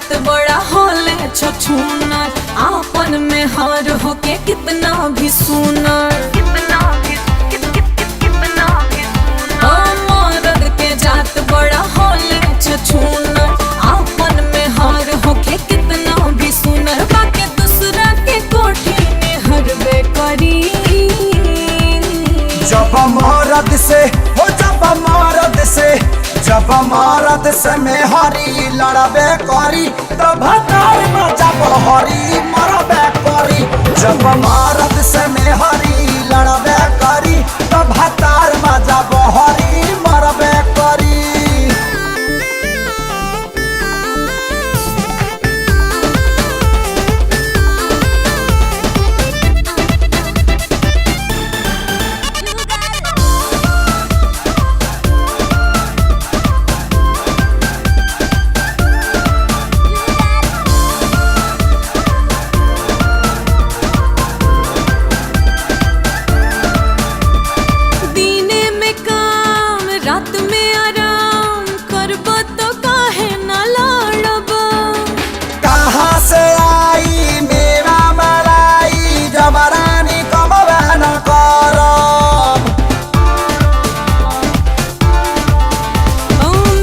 जात बड़ा होले छछूनर, आपन में हार होके कितना भी सुनर, मर्द के जात बड़ा होले छछूनर, आपन में हार होके कितना भी सुनर, बाकी दूसरा के कोठी में हरबे करी। जब मरद से हो जब मरद से में हरी लड़बे करी, तब जब हरी मरबे करी। जब मरद से में हरी लड़बे करी, तब जब हरी मरबे करी। रात में आराम करब तो काहे न लड़ब, कहाँ से आई मेरा मलाई, जबरानी कमबे न करब।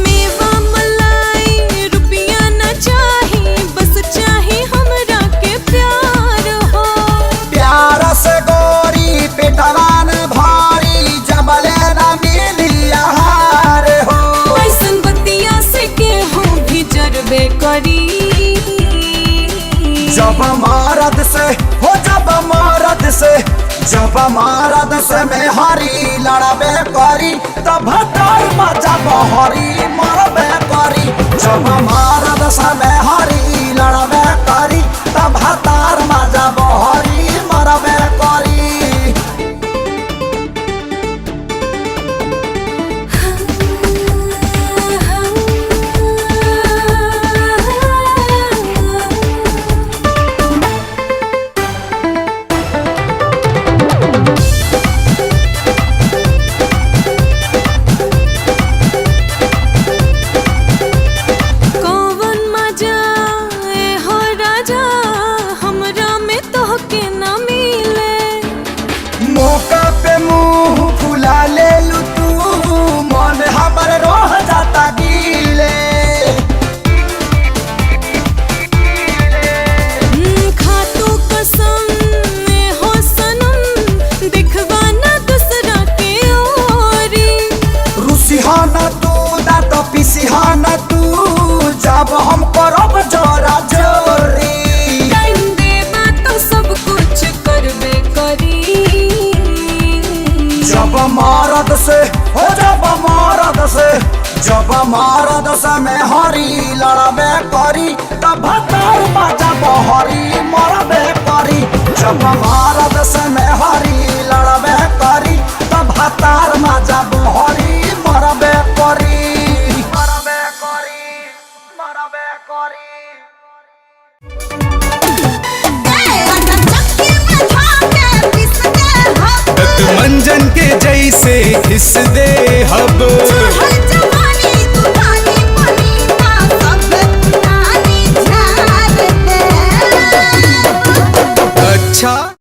मेवा मलाई रुपया न चाही, बस चाही हमरा के प्यार हो। प्यार से गोरी पेटवान भारी, जबले न मिली आहार हो। ऐसन बतिया से केहू भी जरबे करी। जब मरद से हो जब मरद से में हरी लड़बे करी, तब जब हरी मरबे करी। जब मरद से में हरी लड़बे करी, तब जब हरी मरबे करी। मौका पे मुंह फुला ले लू तू, मन हमर रोह जाता गीले। खातू कसम में हो सनम, दिखवा ना दूसरा के ओरी। रुसिहाना तू दांत पिसिहाना तू, जब हम करब जोरा जोरी। टाइम देबा तो सब कुछ करबे करी। जब मरद से में हरी लड़बे करी, तब जब हरी मरबे करी। जब मरद से में हरी लड़बे करी, तब जब हरी मरबे करी। मंजन के जैसे घिस दे हब।